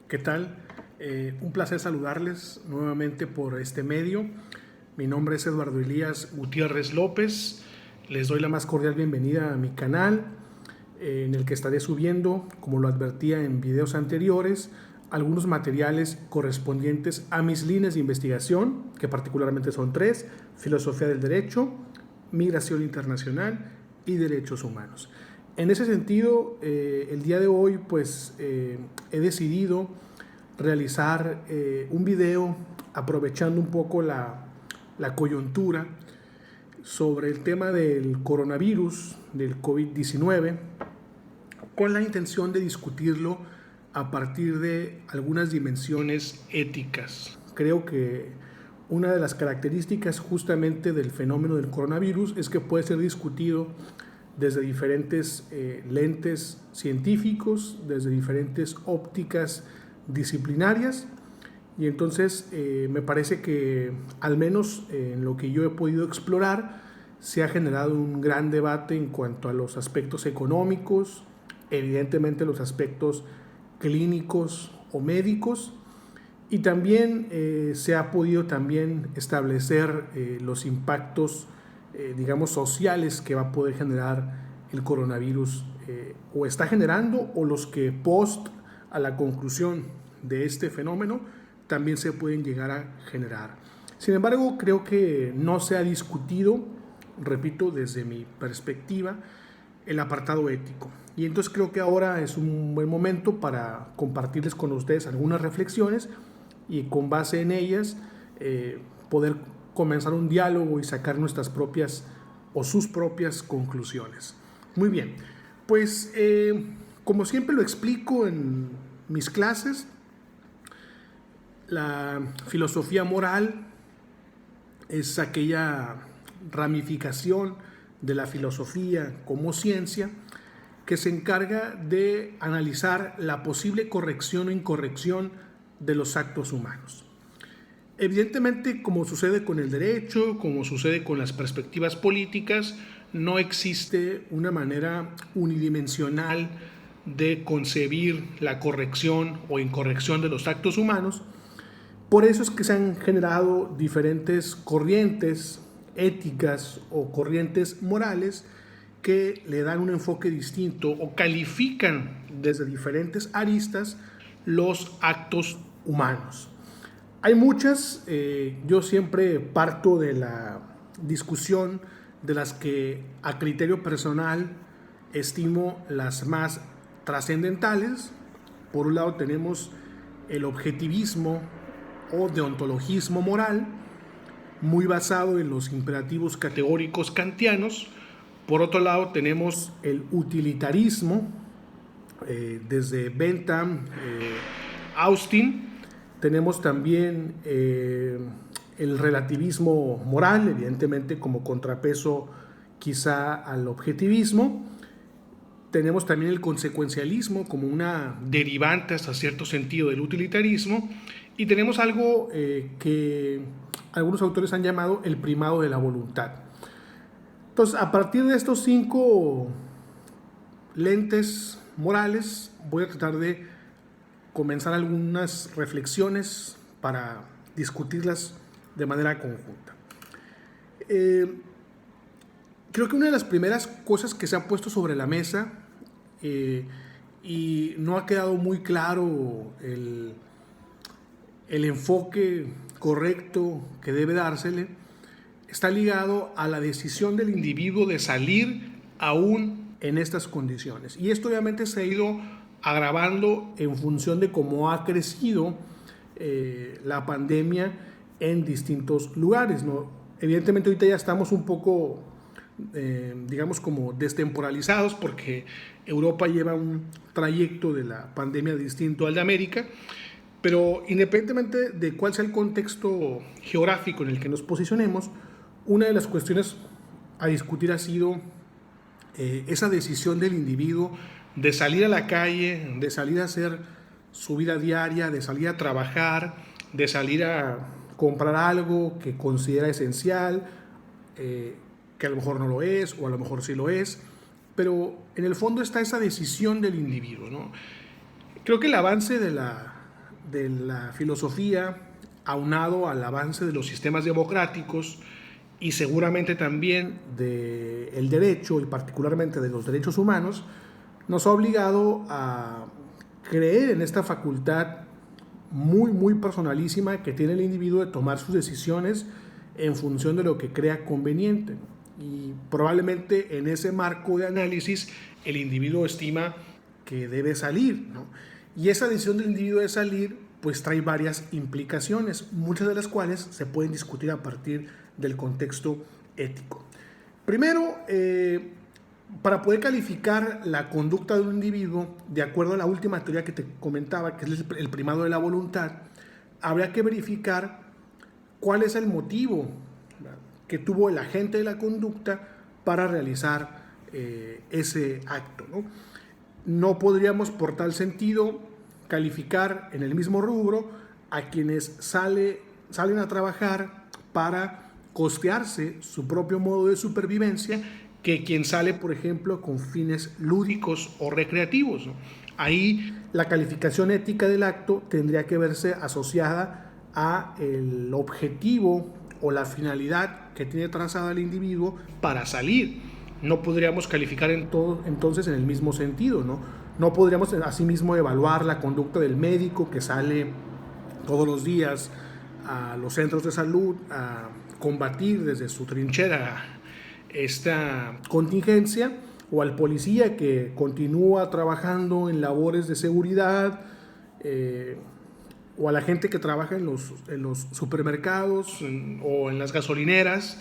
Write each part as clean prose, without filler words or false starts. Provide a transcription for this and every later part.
¿Qué tal? Un placer saludarles nuevamente por este medio. Mi nombre es Eduardo Elías Gutiérrez López. Les doy la más cordial bienvenida a mi canal, en el que estaré subiendo, como lo advertía en videos anteriores, algunos materiales correspondientes a mis líneas de investigación, que particularmente son tres: filosofía del derecho, migración internacional y derechos humanos. En ese sentido, el día de hoy he decidido realizar un video aprovechando un poco la coyuntura sobre el tema del coronavirus, del COVID-19, con la intención de discutirlo a partir de algunas dimensiones éticas. Creo que una de las características justamente del fenómeno del coronavirus es que puede ser discutido desde diferentes lentes científicos, desde diferentes ópticas disciplinarias, y entonces me parece que, al menos en lo que yo he podido explorar, se ha generado un gran debate en cuanto a los aspectos económicos, evidentemente los aspectos clínicos o médicos, y también se ha podido también establecer los impactos sociales que va a poder generar el coronavirus, o está generando, o los que post a la conclusión de este fenómeno también se pueden llegar a generar. Sin embargo, creo que no se ha discutido, repito, desde mi perspectiva, el apartado ético. Y entonces creo que ahora es un buen momento para compartirles con ustedes algunas reflexiones y, con base en ellas, poder comenzar un diálogo y sacar nuestras propias o sus propias conclusiones. Muy bien, como siempre lo explico en mis clases, la filosofía moral es aquella ramificación de la filosofía como ciencia que se encarga de analizar la posible corrección o incorrección de los actos humanos. Evidentemente, como sucede con el derecho, como sucede con las perspectivas políticas, no existe una manera unidimensional de concebir la corrección o incorrección de los actos humanos. Por eso es que se han generado diferentes corrientes éticas o corrientes morales que le dan un enfoque distinto o califican desde diferentes aristas los actos humanos. Hay muchas, yo siempre parto de la discusión de las que a criterio personal estimo las más trascendentales. Por un lado tenemos el objetivismo o deontologismo moral, muy basado en los imperativos categóricos kantianos. Por otro lado tenemos el utilitarismo, desde Bentham, Austin. Tenemos también el relativismo moral, evidentemente como contrapeso quizá al objetivismo. Tenemos también el consecuencialismo como una derivante hasta cierto sentido del utilitarismo, y tenemos algo que algunos autores han llamado el primado de la voluntad. Entonces, a partir de estos 5 lentes morales, voy a tratar de comenzar algunas reflexiones para discutirlas de manera conjunta. Creo que una de las primeras cosas que se han puesto sobre la mesa, y no ha quedado muy claro el enfoque correcto que debe dársele, está ligado a la decisión del individuo de salir aún en estas condiciones. Y esto obviamente se ha ido agravando en función de cómo ha crecido la pandemia en distintos lugares, ¿no? Evidentemente ahorita ya estamos un poco, como destemporalizados, porque Europa lleva un trayecto de la pandemia distinto al de América, pero independientemente de cuál sea el contexto geográfico en el que nos posicionemos, una de las cuestiones a discutir ha sido esa decisión del individuo de salir a la calle, de salir a hacer su vida diaria, de salir a trabajar, de salir a comprar algo que considera esencial, que a lo mejor no lo es, o a lo mejor sí lo es, pero en el fondo está esa decisión del individuo, ¿no? Creo que el avance de la de la filosofía, aunado al avance de los sistemas democráticos y seguramente también del derecho y particularmente de los derechos humanos, nos ha obligado a creer en esta facultad muy personalísima que tiene el individuo de tomar sus decisiones en función de lo que crea conveniente. Y probablemente en ese marco de análisis el individuo estima que debe salir, ¿no? Y esa decisión del individuo de salir pues trae varias implicaciones, muchas de las cuales se pueden discutir a partir del contexto ético. Primero, para poder calificar la conducta de un individuo, de acuerdo a la última teoría que te comentaba, que es el primado de la voluntad, habría que verificar cuál es el motivo que tuvo el agente de la conducta para realizar ese acto, ¿no? No podríamos, por tal sentido, calificar en el mismo rubro a quienes salen a trabajar para costearse su propio modo de supervivencia que quien sale, por ejemplo, con fines lúdicos o recreativos, ¿no? Ahí la calificación ética del acto tendría que verse asociada a el objetivo o la finalidad que tiene trazada el individuo para salir. No podríamos calificar entonces en el mismo sentido, ¿no? No podríamos asimismo evaluar la conducta del médico que sale todos los días a los centros de salud a combatir desde su trinchera esta contingencia, o al policía que continúa trabajando en labores de seguridad, o a la gente que trabaja en los supermercados o en las gasolineras,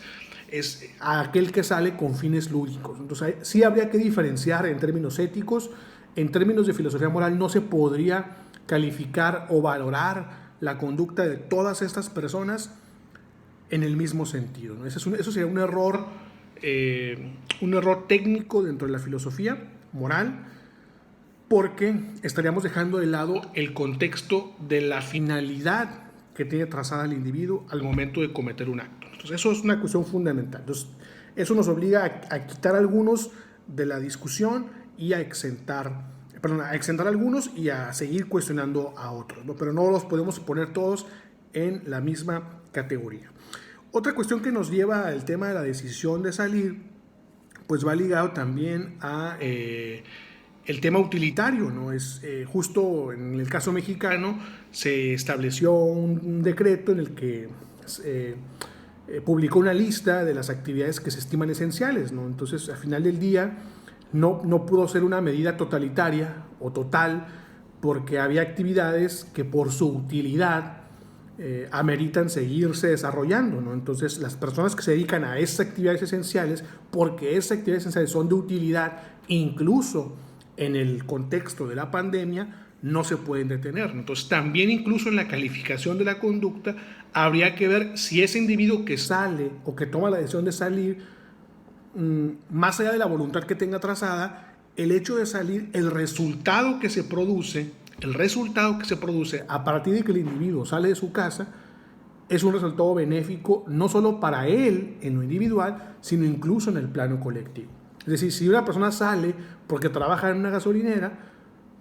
es a aquel que sale con fines lúdicos. Entonces sí habría que diferenciar en términos éticos. En términos de filosofía moral no se podría calificar o valorar la conducta de todas estas personas en el mismo sentido, ¿no? Eso sería un error técnico dentro de la filosofía moral, porque estaríamos dejando de lado el contexto de la finalidad que tiene trazada el individuo al momento de cometer un acto. Entonces eso es una cuestión fundamental. Entonces, eso nos obliga a quitar algunos de la discusión y a exentar algunos y a seguir cuestionando a otros, ¿no? Pero no los podemos poner todos en la misma categoría. Otra cuestión que nos lleva al tema de la decisión de salir, pues va ligado también a el tema utilitario, ¿no? Es justo en el caso mexicano se estableció un decreto en el que publicó una lista de las actividades que se estiman esenciales, ¿no? Entonces, al final del día, no pudo ser una medida totalitaria o total, porque había actividades que por su utilidad ameritan seguirse desarrollando, ¿no? Entonces, las personas que se dedican a esas actividades esenciales, porque esas actividades esenciales son de utilidad, incluso en el contexto de la pandemia, no se pueden detener. Entonces, también incluso en la calificación de la conducta, habría que ver si ese individuo que sale o que toma la decisión de salir, más allá de la voluntad que tenga trazada, el hecho de salir, el resultado que se produce a partir de que el individuo sale de su casa, es un resultado benéfico no solo para él en lo individual, sino incluso en el plano colectivo. Es decir, si una persona sale porque trabaja en una gasolinera,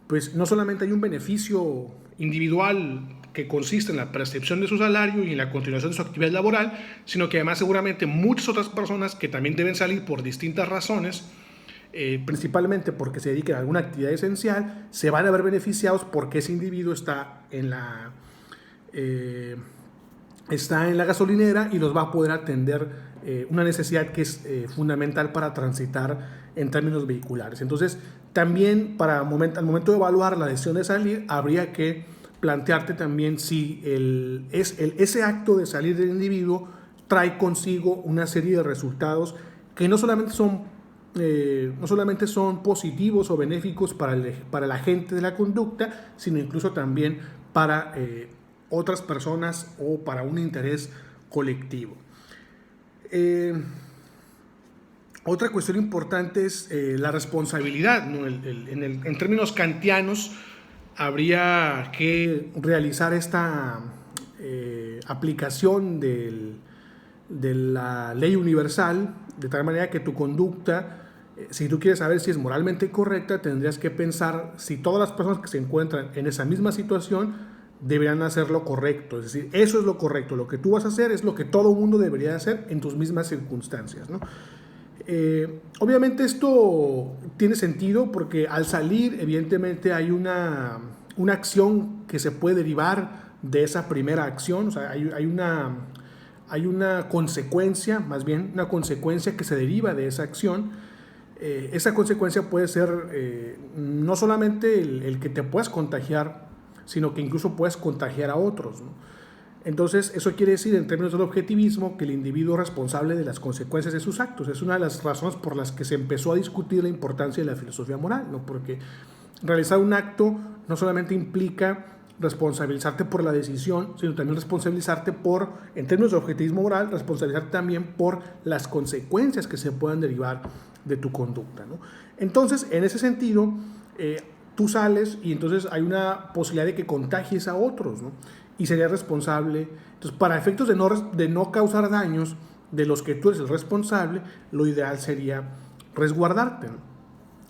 pues no solamente hay un beneficio individual que consiste en la percepción de su salario y en la continuación de su actividad laboral, sino que además seguramente muchas otras personas que también deben salir por distintas razones, principalmente porque se dediquen a alguna actividad esencial, se van a ver beneficiados porque ese individuo está en la gasolinera y los va a poder atender una necesidad que es fundamental para transitar en términos vehiculares. Entonces, también al momento de evaluar la decisión de salir, habría que plantearte también si ese acto de salir del individuo trae consigo una serie de resultados que no solamente son positivos o benéficos para el agente de la conducta, sino incluso también para otras personas o para un interés colectivo. Otra cuestión importante es la responsabilidad, ¿no? En términos kantianos, habría que realizar esta aplicación de la ley universal, de tal manera que tu conducta, si tú quieres saber si es moralmente correcta, tendrías que pensar si todas las personas que se encuentran en esa misma situación deberían hacer lo correcto, es decir, eso es lo correcto, lo que tú vas a hacer es lo que todo mundo debería hacer en tus mismas circunstancias, ¿no? Obviamente esto tiene sentido porque al salir evidentemente hay una acción que se puede derivar de esa primera acción, o sea, hay una consecuencia, más bien una consecuencia que se deriva de esa acción. Esa consecuencia puede ser no solamente el que te puedas contagiar, sino que incluso puedes contagiar a otros, ¿no? Entonces, eso quiere decir, en términos del objetivismo, que el individuo es responsable de las consecuencias de sus actos. Es una de las razones por las que se empezó a discutir la importancia de la filosofía moral, ¿no? Porque realizar un acto no solamente implica responsabilizarte por la decisión, sino también responsabilizarte por, en términos de objetivismo moral, responsabilizarte también por las consecuencias que se puedan derivar de tu conducta, ¿no? Entonces, en ese sentido, tú sales y entonces hay una posibilidad de que contagies a otros, ¿no? Y serías responsable. Entonces, para efectos de no causar daños de los que tú eres el responsable, lo ideal sería resguardarte, ¿no?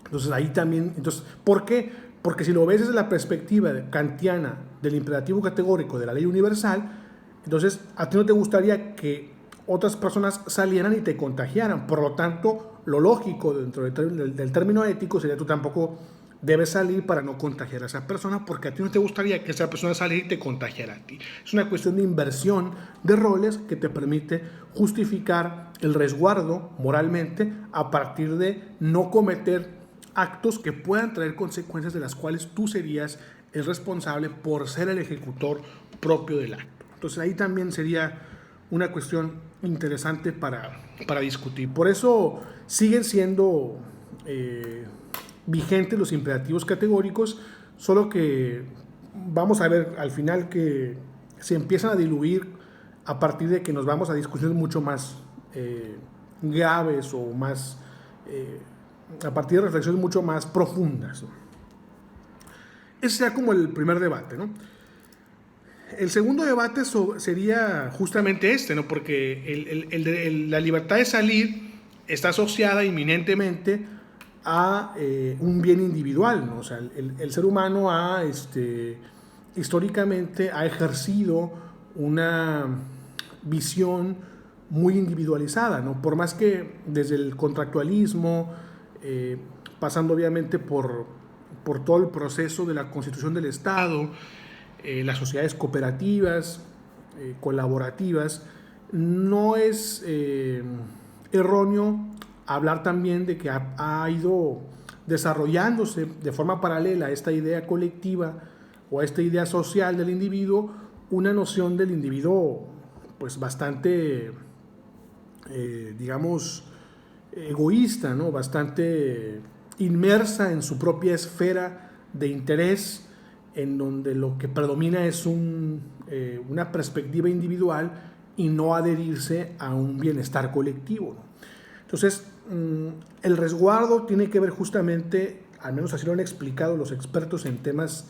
Entonces, ahí también, entonces, ¿por qué? Porque si lo ves desde la perspectiva kantiana del imperativo categórico de la ley universal, entonces a ti no te gustaría que otras personas salieran y te contagiaran. Por lo tanto, lo lógico dentro del término ético sería tú tampoco debes salir para no contagiar a esa persona, porque a ti no te gustaría que esa persona saliera y te contagiara a ti. Es una cuestión de inversión de roles que te permite justificar el resguardo moralmente a partir de no cometer actos que puedan traer consecuencias de las cuales tú serías el responsable por ser el ejecutor propio del acto. Entonces ahí también sería una cuestión interesante para discutir. Por eso siguen siendo vigentes los imperativos categóricos, solo que vamos a ver al final que se empiezan a diluir a partir de que nos vamos a discusiones mucho más graves o más a partir de reflexiones mucho más profundas, ¿no? Ese sería como el primer debate, ¿no? El segundo debate sería justamente este, ¿no? Porque la libertad de salir está asociada inminentemente a un bien individual, ¿no? O sea, el ser humano históricamente ha ejercido una visión muy individualizada, ¿no? Por más que desde el contractualismo, pasando obviamente por todo el proceso de la constitución del Estado, las sociedades cooperativas, colaborativas, no es erróneo hablar también de que ha ido desarrollándose de forma paralela a esta idea colectiva o a esta idea social del individuo, una noción del individuo pues bastante, digamos, egoísta, ¿no? Bastante inmersa en su propia esfera de interés, en donde lo que predomina es una perspectiva individual y no adherirse a un bienestar colectivo, ¿no? Entonces, el resguardo tiene que ver justamente, al menos así lo han explicado los expertos en temas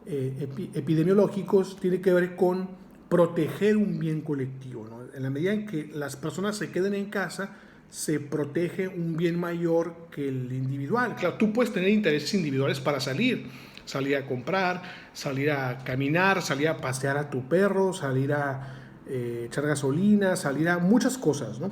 epidemiológicos, tiene que ver con proteger un bien colectivo, ¿no? En la medida en que las personas se queden en casa, se protege un bien mayor que el individual. Claro, tú puedes tener intereses individuales para salir a comprar, salir a caminar, salir a pasear a tu perro, salir a echar gasolina, salir a muchas cosas, ¿no?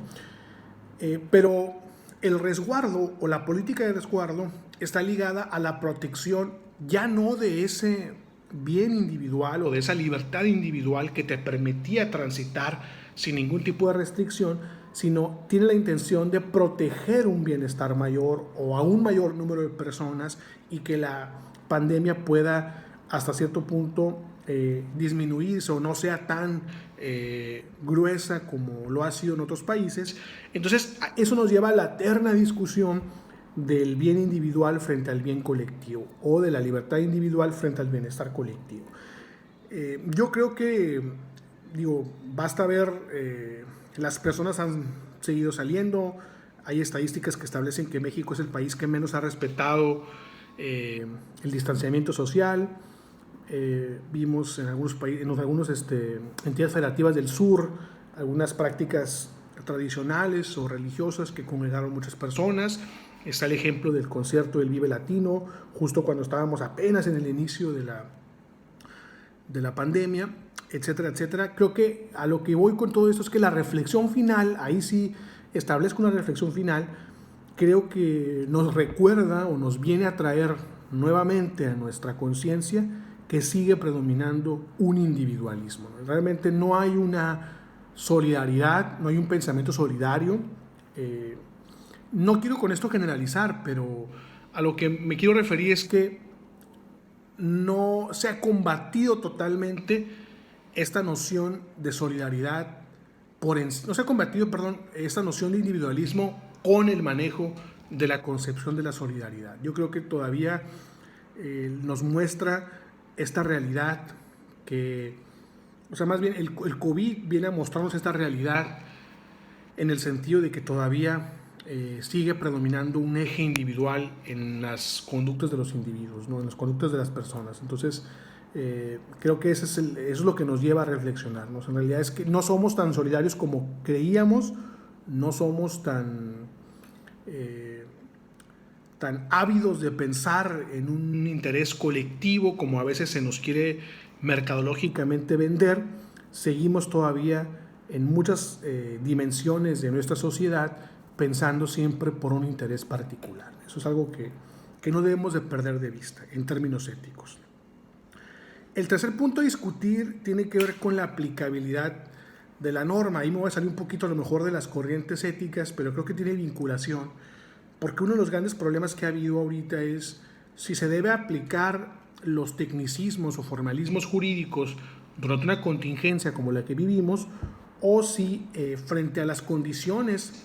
Pero el resguardo o la política de resguardo está ligada a la protección ya no de ese bien individual o de esa libertad individual que te permitía transitar sin ningún tipo de restricción, sino tiene la intención de proteger un bienestar mayor o a un mayor número de personas y que la pandemia pueda hasta cierto punto disminuirse o no sea tan gruesa como lo ha sido en otros países. Entonces eso nos lleva a la eterna discusión del bien individual frente al bien colectivo o de la libertad individual frente al bienestar colectivo. Yo creo que, basta ver, las personas han seguido saliendo, hay estadísticas que establecen que México es el país que menos ha respetado el distanciamiento social. Vimos en algunos países, en algunas entidades federativas del sur, algunas prácticas tradicionales o religiosas que congregaron muchas personas. Está el ejemplo del concierto del Vive Latino, justo cuando estábamos apenas en el inicio de la pandemia, etcétera, etcétera. Creo que a lo que voy con todo esto es que la reflexión final, ahí sí establezco una reflexión final, creo que nos recuerda o nos viene a traer nuevamente a nuestra conciencia que sigue predominando un individualismo. Realmente no hay una solidaridad, no hay un pensamiento solidario. No quiero con esto generalizar, pero a lo que me quiero referir es que no se ha combatido totalmente esta noción de solidaridad, no se ha combatido, perdón, esta noción de individualismo con el manejo de la concepción de la solidaridad. Yo creo que todavía nos muestra esta realidad que, o sea, más bien el COVID viene a mostrarnos esta realidad en el sentido de que todavía sigue predominando un eje individual en las conductas de los individuos, ¿no? En las conductas de las personas. Entonces, creo que eso es lo que nos lleva a reflexionar, ¿no? En realidad es que no somos tan solidarios como creíamos, no somos tan ávidos de pensar en un interés colectivo como a veces se nos quiere mercadológicamente vender. Seguimos todavía en muchas dimensiones de nuestra sociedad pensando siempre por un interés particular. Eso es algo que no debemos de perder de vista en términos éticos. El tercer punto a discutir tiene que ver con la aplicabilidad de la norma. Ahí me voy a salir un poquito a lo mejor de las corrientes éticas, pero creo que tiene vinculación, porque uno de los grandes problemas que ha habido ahorita es si se debe aplicar los tecnicismos o formalismos jurídicos durante una contingencia como la que vivimos, o si frente a las condiciones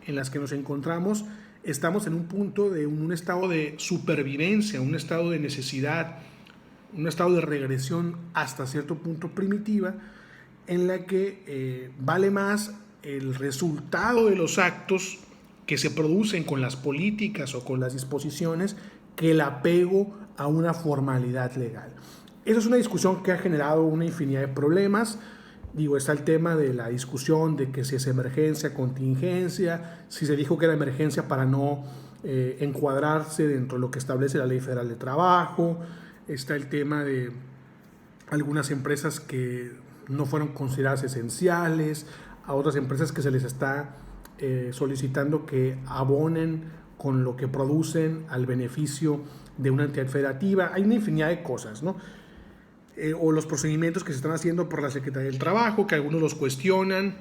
en las que nos encontramos estamos en un punto de un estado de supervivencia, un estado de necesidad, un estado de regresión hasta cierto punto primitiva, en la que vale más el resultado de los actos que se producen con las políticas o con las disposiciones que el apego a una formalidad legal. Esa es una discusión que ha generado una infinidad de problemas. Digo, está el tema de la discusión de que si es emergencia, contingencia, si se dijo que era emergencia para no encuadrarse dentro de lo que establece la Ley Federal de Trabajo. Está el tema de algunas empresas que no fueron consideradas esenciales, a otras empresas que se les está solicitando que abonen con lo que producen al beneficio de una entidad federativa. Hay una infinidad de cosas, ¿no? O los procedimientos que se están haciendo por la Secretaría del Trabajo, que algunos los cuestionan,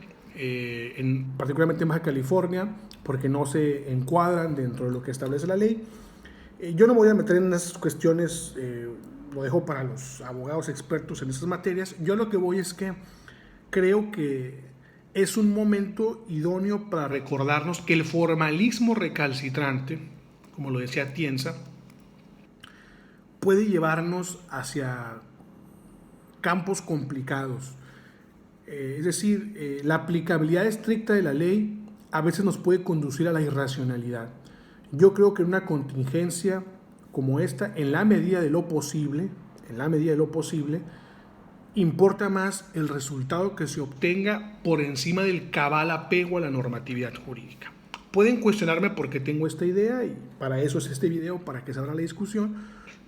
particularmente en Baja California, porque no se encuadran dentro de lo que establece la ley. Yo no me voy a meter en esas cuestiones, lo dejo para los abogados expertos en esas materias. Yo lo que voy es que creo que es un momento idóneo para recordarnos que el formalismo recalcitrante, como lo decía Tienza, puede llevarnos hacia campos complicados. Es decir, la aplicabilidad estricta de la ley a veces nos puede conducir a la irracionalidad. Yo creo que en una contingencia como esta, en la medida de lo posible, importa más el resultado que se obtenga por encima del cabal apego a la normatividad jurídica. Pueden cuestionarme por qué tengo esta idea y para eso es este video, para que se abra la discusión.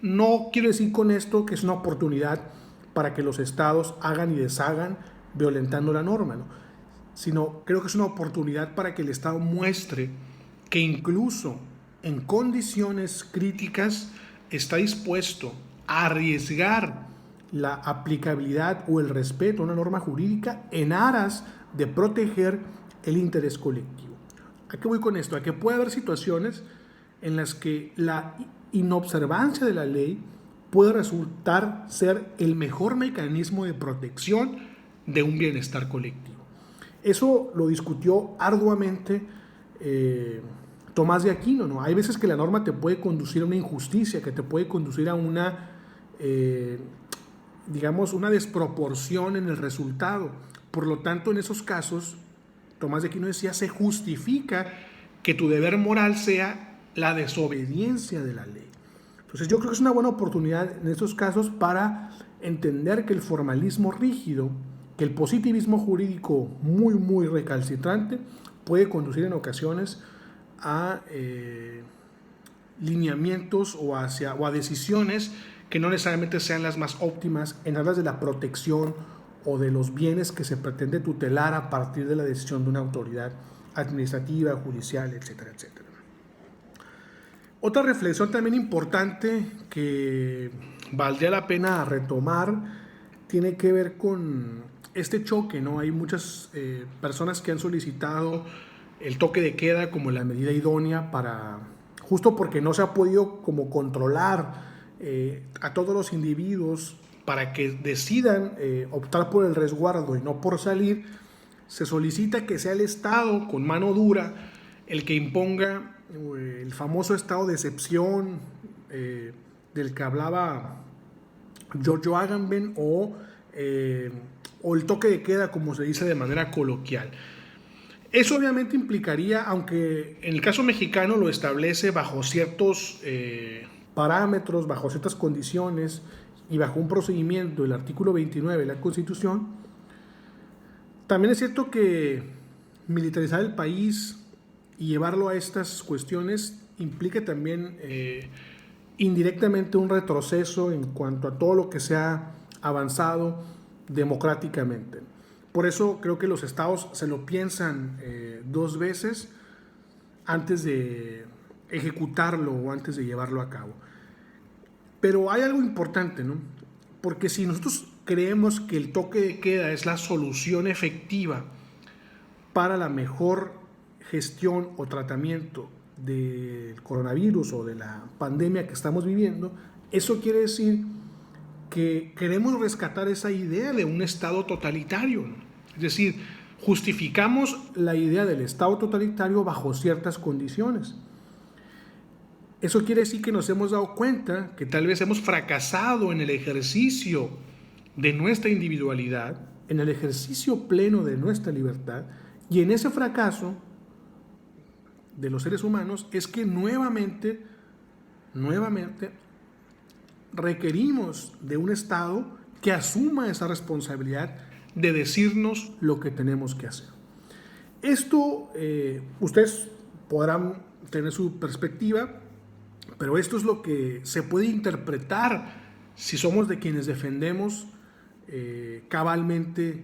No quiero decir con esto que es una oportunidad para que los estados hagan y deshagan violentando la norma, ¿no? Sino creo que es una oportunidad para que el Estado muestre que incluso en condiciones críticas está dispuesto a arriesgar la aplicabilidad o el respeto a una norma jurídica en aras de proteger el interés colectivo. ¿A qué voy con esto? A que puede haber situaciones en las que la inobservancia de la ley puede resultar ser el mejor mecanismo de protección de un bienestar colectivo. Eso lo discutió arduamente Tomás de Aquino, ¿no? Hay veces que la norma te puede conducir a una injusticia, que te puede conducir a una, una desproporción en el resultado. Por lo tanto, en esos casos, Tomás de Aquino decía, se justifica que tu deber moral sea la desobediencia de la ley. Entonces yo creo que es una buena oportunidad en estos casos para entender que el formalismo rígido, que el positivismo jurídico muy, muy recalcitrante puede conducir en ocasiones a lineamientos o a decisiones que no necesariamente sean las más óptimas en aras de la protección o de los bienes que se pretende tutelar a partir de la decisión de una autoridad administrativa, judicial, etcétera, etcétera. Otra reflexión también importante que valdría la pena retomar tiene que ver con este choque, ¿no? Hay muchas personas que han solicitado el toque de queda como la medida idónea para, justo porque no se ha podido como controlar a todos los individuos para que decidan optar por el resguardo y no por salir, se solicita que sea el Estado con mano dura el que imponga el famoso estado de excepción del que hablaba Giorgio Agamben o el toque de queda, como se dice de manera coloquial. Eso obviamente implicaría, aunque en el caso mexicano lo establece bajo ciertos parámetros, bajo ciertas condiciones y bajo un procedimiento, el artículo 29 de la Constitución, también es cierto que militarizar el país y llevarlo a estas cuestiones implica también indirectamente un retroceso en cuanto a todo lo que se ha avanzado democráticamente. Por eso creo que los estados se lo piensan dos veces antes de ejecutarlo o antes de llevarlo a cabo. Pero hay algo importante, ¿no? Porque si nosotros creemos que el toque de queda es la solución efectiva para la mejor gestión o tratamiento del coronavirus o de la pandemia que estamos viviendo, eso quiere decir que queremos rescatar esa idea de un Estado totalitario, ¿no? Es decir, justificamos la idea del Estado totalitario bajo ciertas condiciones. Eso quiere decir que nos hemos dado cuenta que tal vez hemos fracasado en el ejercicio de nuestra individualidad, en el ejercicio pleno de nuestra libertad, y en ese fracaso de los seres humanos es que nuevamente requerimos de un Estado que asuma esa responsabilidad de decirnos lo que tenemos que hacer. Esto, ustedes podrán tener su perspectiva, pero esto es lo que se puede interpretar si somos de quienes defendemos cabalmente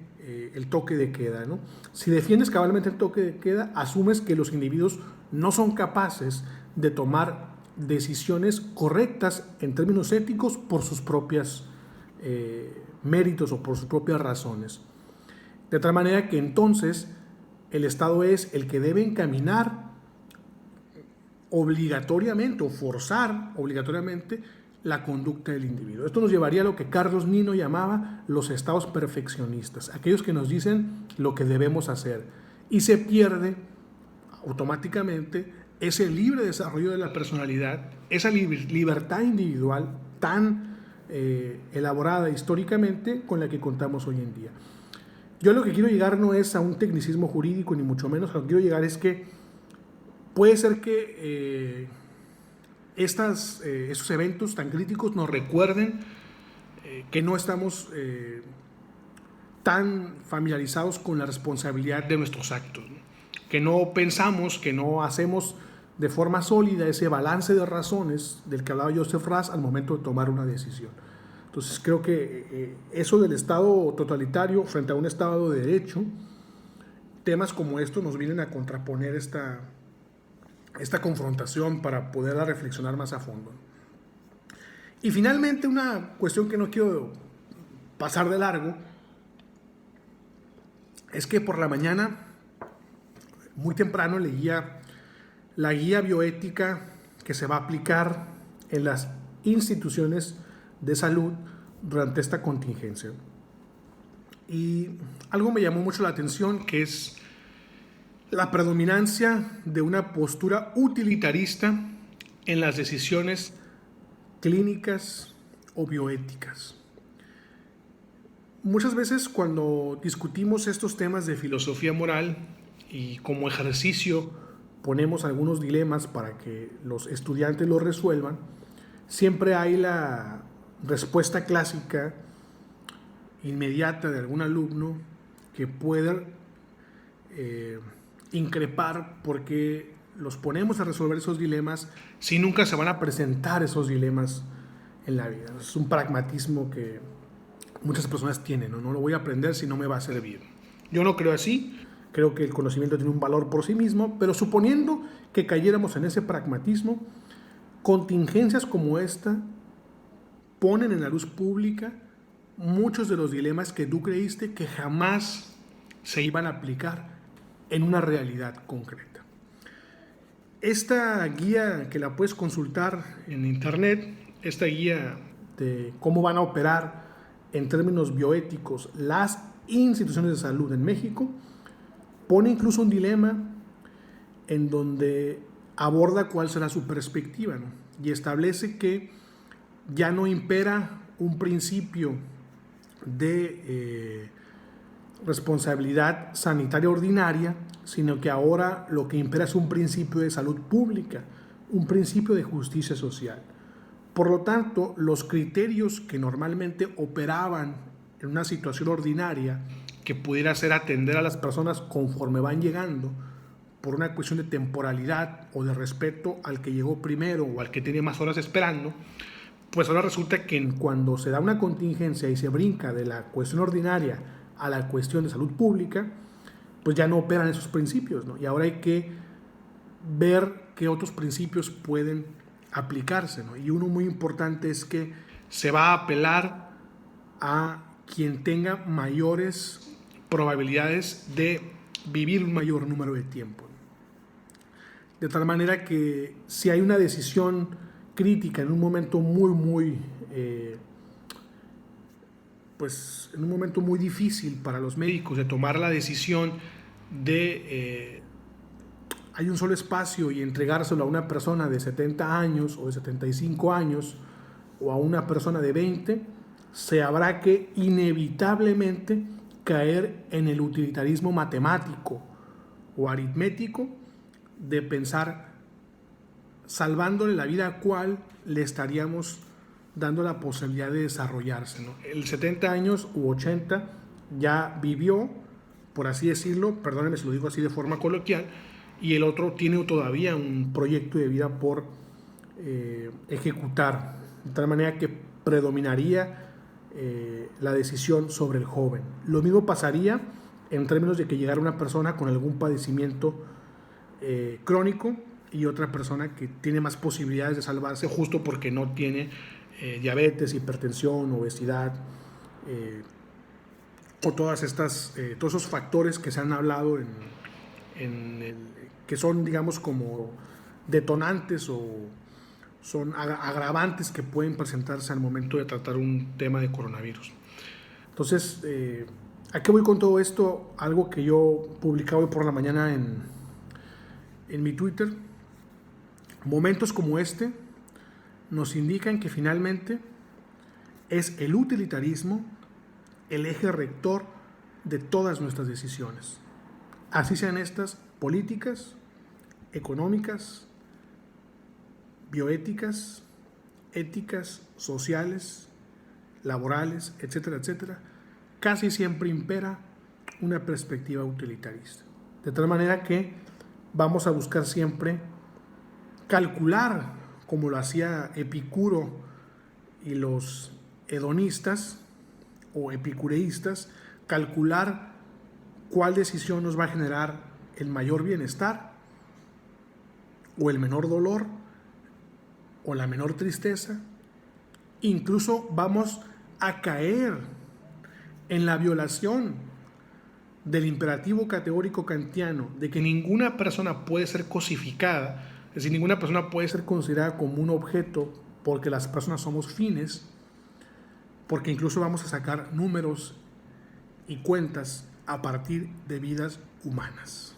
el toque de queda, ¿no? Si defiendes cabalmente el toque de queda, asumes que los individuos no son capaces de tomar decisiones correctas en términos éticos por sus propios méritos o por sus propias razones. De tal manera que entonces el Estado es el que debe encaminar obligatoriamente o forzar obligatoriamente la conducta del individuo. Esto nos llevaría a lo que Carlos Nino llamaba los estados perfeccionistas, aquellos que nos dicen lo que debemos hacer, y se pierde automáticamente ese libre desarrollo de la personalidad, esa libertad individual tan elaborada históricamente con la que contamos hoy en día. Yo lo que quiero llegar no es a un tecnicismo jurídico, ni mucho menos. A lo que quiero llegar es que puede ser que esos eventos tan críticos nos recuerden que no estamos tan familiarizados con la responsabilidad de nuestros actos, ¿no? Que no pensamos, que no hacemos de forma sólida ese balance de razones del que hablaba Joseph Raz al momento de tomar una decisión. Entonces creo que eso del Estado totalitario frente a un Estado de derecho, temas como estos nos vienen a contraponer esta confrontación para poderla reflexionar más a fondo. Y finalmente, una cuestión que no quiero pasar de largo es que por la mañana, muy temprano, leía la guía bioética que se va a aplicar en las instituciones de salud durante esta contingencia. Y algo me llamó mucho la atención, que es la predominancia de una postura utilitarista en las decisiones clínicas o bioéticas. Muchas veces cuando discutimos estos temas de filosofía moral y como ejercicio ponemos algunos dilemas para que los estudiantes los resuelvan, siempre hay la respuesta clásica inmediata de algún alumno que puede increpar porque los ponemos a resolver esos dilemas si nunca se van a presentar esos dilemas en la vida. Es un pragmatismo que muchas personas tienen, ¿no? No lo voy a aprender si no me va a servir. Yo no creo así, creo que el conocimiento tiene un valor por sí mismo, pero suponiendo que cayéramos en ese pragmatismo, contingencias como esta ponen en la luz pública muchos de los dilemas que tú creíste que jamás se iban a aplicar en una realidad concreta. Esta guía, que la puedes consultar en internet, esta guía de cómo van a operar en términos bioéticos las instituciones de salud en México, pone incluso un dilema en donde aborda cuál será su perspectiva, ¿no? Y establece que ya no impera un principio de responsabilidad sanitaria ordinaria, sino que ahora lo que impera es un principio de salud pública, un principio de justicia social. Por lo tanto, los criterios que normalmente operaban en una situación ordinaria, que pudiera ser atender a las personas conforme van llegando, por una cuestión de temporalidad o de respeto al que llegó primero o al que tiene más horas esperando, pues ahora resulta que cuando se da una contingencia y se brinca de la cuestión ordinaria a la cuestión de salud pública, pues ya no operan esos principios, ¿no? Y ahora hay que ver qué otros principios pueden aplicarse, ¿no? Y uno muy importante es que se va a apelar a quien tenga mayores probabilidades de vivir un mayor número de tiempo, ¿no? De tal manera que si hay una decisión crítica en un momento pues en un momento muy difícil para los médicos de tomar la decisión de hay un solo espacio y entregárselo a una persona de 70 años o de 75 años o a una persona de 20, se habrá que inevitablemente caer en el utilitarismo matemático o aritmético de pensar, salvándole la vida a cuál le estaríamos dando la posibilidad de desarrollarse, ¿no? El 70 años u 80 ya vivió, por así decirlo, perdónenme si lo digo así de forma coloquial, y el otro tiene todavía un proyecto de vida por ejecutar, de tal manera que predominaría la decisión sobre el joven. Lo mismo pasaría en términos de que llegara una persona con algún padecimiento crónico y otra persona que tiene más posibilidades de salvarse justo porque no tiene diabetes, hipertensión, obesidad o todos esos factores que se han hablado que son, digamos, como detonantes o son agravantes que pueden presentarse al momento de tratar un tema de coronavirus. Entonces, ¿a qué voy con todo esto? Algo que yo publicaba hoy por la mañana en mi Twitter. Momentos como este nos indican que finalmente es el utilitarismo el eje rector de todas nuestras decisiones. Así sean estas políticas, económicas, bioéticas, éticas, sociales, laborales, etcétera, etcétera, casi siempre impera una perspectiva utilitarista. De tal manera que vamos a buscar siempre calcular, como lo hacía Epicuro y los hedonistas o epicureístas, calcular cuál decisión nos va a generar el mayor bienestar o el menor dolor o la menor tristeza. Incluso vamos a caer en la violación del imperativo categórico kantiano de que ninguna persona puede ser cosificada, es decir, ninguna persona puede ser considerada como un objeto porque las personas somos fines, porque incluso vamos a sacar números y cuentas a partir de vidas humanas.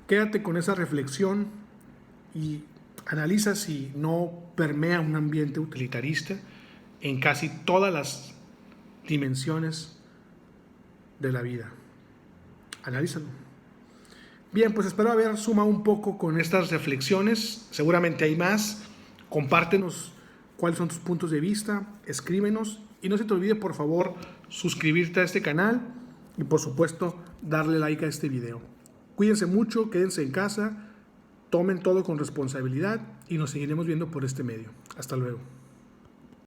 Quédate con esa reflexión y analiza si no permea un ambiente utilitarista en casi todas las dimensiones de la vida. Analízalo. Bien, pues espero haber sumado un poco con estas reflexiones. Seguramente hay más. Compártenos cuáles son tus puntos de vista, escríbenos y no se te olvide, por favor, suscribirte a este canal y, por supuesto, darle like a este video. Cuídense mucho, quédense en casa, tomen todo con responsabilidad y nos seguiremos viendo por este medio. Hasta luego.